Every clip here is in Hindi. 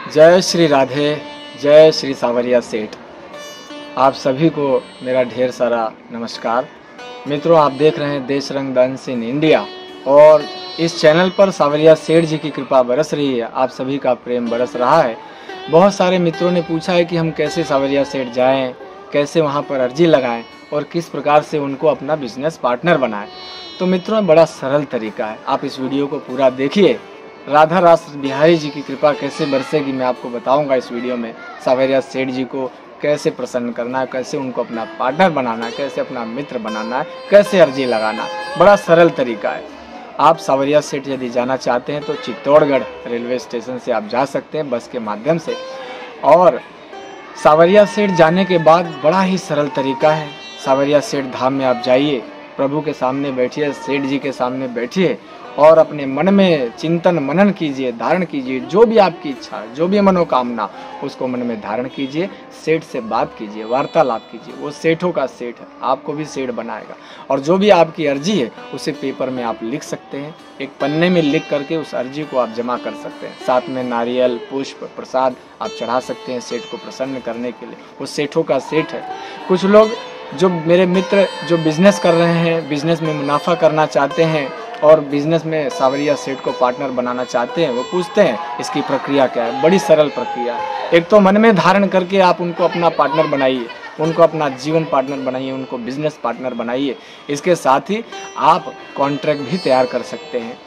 जय श्री राधे, जय श्री सावरिया सेठ। आप सभी को मेरा ढेर सारा नमस्कार। मित्रों, आप देख रहे हैं देश रंग डांस इन इंडिया और इस चैनल पर सावरिया सेठ जी की कृपा बरस रही है। आप सभी का प्रेम बरस रहा है। बहुत सारे मित्रों ने पूछा है कि हम कैसे सावरिया सेठ जाएं, कैसे वहां पर अर्जी लगाएं और किस प्रकार से उनको अपना बिजनेस पार्टनर बनाएं। तो मित्रों, बड़ा सरल तरीका है। आप इस वीडियो को पूरा देखिए। राधा रास बिहारी जी की कृपा कैसे बरसेगी मैं आपको बताऊंगा इस वीडियो में। सावरिया सेठ जी को कैसे प्रसन्न करना है, कैसे उनको अपना पार्टनर बनाना है, कैसे अपना मित्र बनाना है, कैसे अर्जी लगाना है। बड़ा सरल तरीका है। आप सावरिया सेठ यदि जाना चाहते हैं तो चित्तौड़गढ़ रेलवे स्टेशन से आप जा सकते हैं बस के माध्यम से। और सावरिया सेठ जाने के बाद बड़ा ही सरल तरीका है। सावरिया सेठ धाम में आप जाइए, प्रभु के सामने बैठिए, सेठ जी के सामने बैठिए और अपने मन में चिंतन मनन कीजिए, धारण कीजिए। जो भी आपकी इच्छा, जो भी मनोकामना, उसको मन में धारण कीजिए। सेठ से बात कीजिए, वार्तालाप कीजिए। वो सेठों का सेठ है, आपको भी सेठ बनाएगा। और जो भी आपकी अर्जी है उसे पेपर में आप लिख सकते हैं। एक पन्ने में लिख करके उस अर्जी को आप जमा कर सकते हैं। साथ में नारियल, पुष्प, प्रसाद आप चढ़ा सकते हैं सेठ को प्रसन्न करने के लिए। वो सेठों का सेठ है। कुछ लोग जो मेरे मित्र जो बिजनेस कर रहे हैं, बिजनेस में मुनाफा करना चाहते हैं और बिजनेस में सावरिया सेठ को पार्टनर बनाना चाहते हैं, वो पूछते हैं इसकी प्रक्रिया क्या है। बड़ी सरल प्रक्रिया है। एक तो मन में धारण करके आप उनको अपना पार्टनर बनाइए, उनको अपना जीवन पार्टनर बनाइए, उनको बिजनेस पार्टनर बनाइए। इसके साथ ही आप कॉन्ट्रैक्ट भी तैयार कर सकते हैं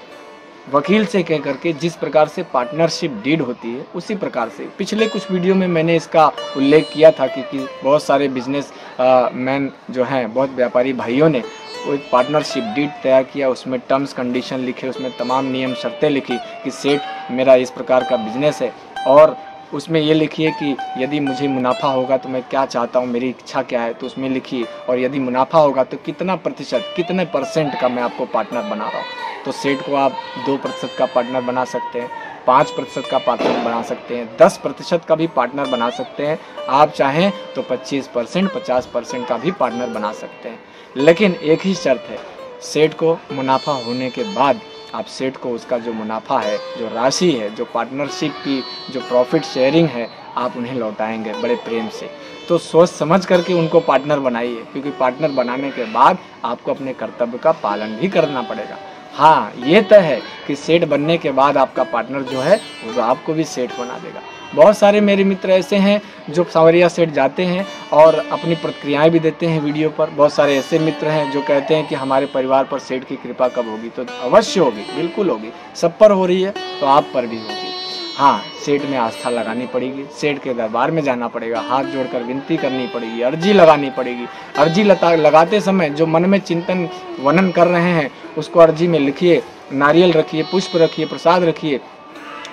वकील से कह करके। जिस प्रकार से पार्टनरशिप डीड होती है उसी प्रकार से पिछले कुछ वीडियो में मैंने इसका उल्लेख किया था कि बहुत सारे बिजनेस मैन जो हैं, बहुत व्यापारी भाइयों ने वो एक पार्टनरशिप डीड तैयार किया। उसमें टर्म्स कंडीशन लिखे, उसमें तमाम नियम शर्तें लिखी कि सेठ मेरा इस प्रकार का बिजनेस है और उसमें ये लिखिए कि यदि मुझे मुनाफा होगा तो मैं क्या चाहता हूँ, मेरी इच्छा क्या है, तो उसमें लिखिए। और यदि मुनाफा होगा तो कितना प्रतिशत, कितने परसेंट का मैं आपको पार्टनर बना रहा हूँ। तो सेठ को आप 2% का पार्टनर बना सकते हैं, 5% का पार्टनर बना सकते हैं, 10% का भी पार्टनर बना सकते हैं। आप चाहें तो 25%, 50% का भी पार्टनर बना सकते हैं। लेकिन एक ही शर्त है, सेठ को मुनाफा होने के बाद आप सेठ को उसका जो मुनाफा है, जो राशि है, जो पार्टनरशिप की जो प्रॉफिट शेयरिंग है, आप उन्हें लौटाएंगे बड़े प्रेम से। तो सोच समझ करके उनको पार्टनर बनाइए, क्योंकि पार्टनर बनाने के बाद आपको अपने कर्तव्य का पालन भी करना पड़ेगा। हाँ, ये तय है कि सेठ बनने के बाद आपका पार्टनर जो है वो आपको भी सेठ बना देगा। बहुत सारे मेरे मित्र ऐसे हैं जो सावरिया सेठ जाते हैं और अपनी प्रतिक्रियाएं भी देते हैं वीडियो पर। बहुत सारे ऐसे मित्र हैं जो कहते हैं कि हमारे परिवार पर सेठ की कृपा कब होगी। तो अवश्य होगी, बिल्कुल होगी। सब पर हो रही है तो आप पर भी होगी। हाँ, सेठ में आस्था लगानी पड़ेगी, सेठ के दरबार में जाना पड़ेगा, हाथ जोड़कर विनती करनी पड़ेगी, अर्जी लगानी पड़ेगी। अर्जी लगाते समय जो मन में चिंतन वर्णन कर रहे हैं उसको अर्जी में लिखिए, नारियल रखिए, पुष्प रखिए, प्रसाद रखिए,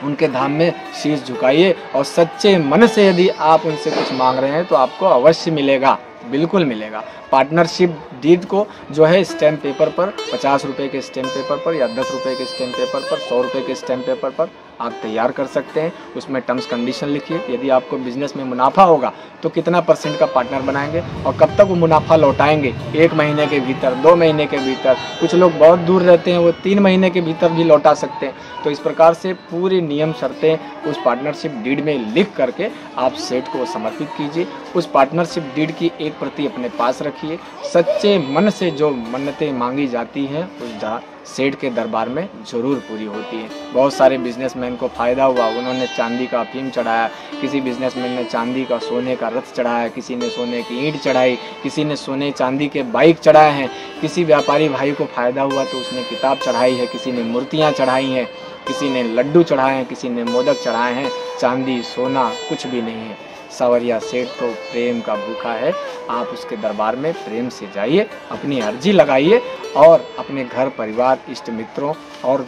उनके धाम में शीश झुकाइए और सच्चे मन से यदि आप उनसे कुछ मांग रहे हैं तो आपको अवश्य मिलेगा, बिल्कुल मिलेगा। पार्टनरशिप डीड को जो है स्टैम्प पेपर पर, 50 रुपये के स्टैम्प पेपर पर या 10 रुपये के स्टैम्प पेपर पर, 100 रुपये के स्टैम्प पेपर पर आप तैयार कर सकते हैं। उसमें टर्म्स कंडीशन लिखिए। यदि आपको बिजनेस में मुनाफा होगा तो कितना % का पार्टनर बनाएंगे और कब तक वो मुनाफा लौटाएंगे, 1 महीने के भीतर, 2 महीने के भीतर। कुछ लोग बहुत दूर रहते हैं, वो 3 महीने के भीतर भी लौटा सकते हैं। तो इस प्रकार से पूरी नियम शर्तें उस पार्टनरशिप डीड में लिख करके आप सेठ को समर्पित कीजिए। उस पार्टनरशिप डीड की एक प्रति अपने पास रखिए। सच्चे मन से जो मन्नतें मांगी जाती हैं उस सेठ के दरबार में जरूर पूरी होती है। बहुत सारे बिजनेसमैन को फायदा हुआ, उन्होंने चांदी का अफीम चढ़ाया, किसी बिजनेसमैन ने चांदी का सोने का रथ चढ़ाया, किसी ने सोने की ईंट चढ़ाई, किसी ने सोने चांदी के बाइक चढ़ाए हैं। किसी व्यापारी भाई को फायदा हुआ तो उसने किताब चढ़ाई है, किसी ने मूर्तियाँ चढ़ाई हैं, किसी ने लड्डू चढ़ाए हैं, किसी ने मोदक चढ़ाए हैं। चांदी सोना कुछ भी नहीं है। सावरिया सेठ तो प्रेम का भूखा है। आप उसके दरबार में प्रेम से जाइए, अपनी अर्जी लगाइए और अपने घर परिवार, इष्ट मित्रों और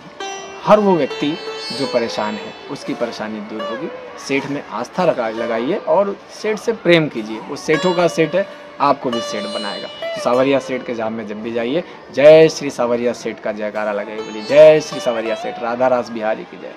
हर वो व्यक्ति जो परेशान है उसकी परेशानी दूर होगी। सेठ में आस्था लगाइए और सेठ से प्रेम कीजिए। वो सेठों का सेठ है, आपको भी सेठ बनाएगा। तो सावरिया सेठ के जाम में जब भी जाइए, जय श्री सावरिया सेठ का जयकारा लगाइए। बोलिए जय श्री सावरिया सेठ। राधा रास बिहारी की जय।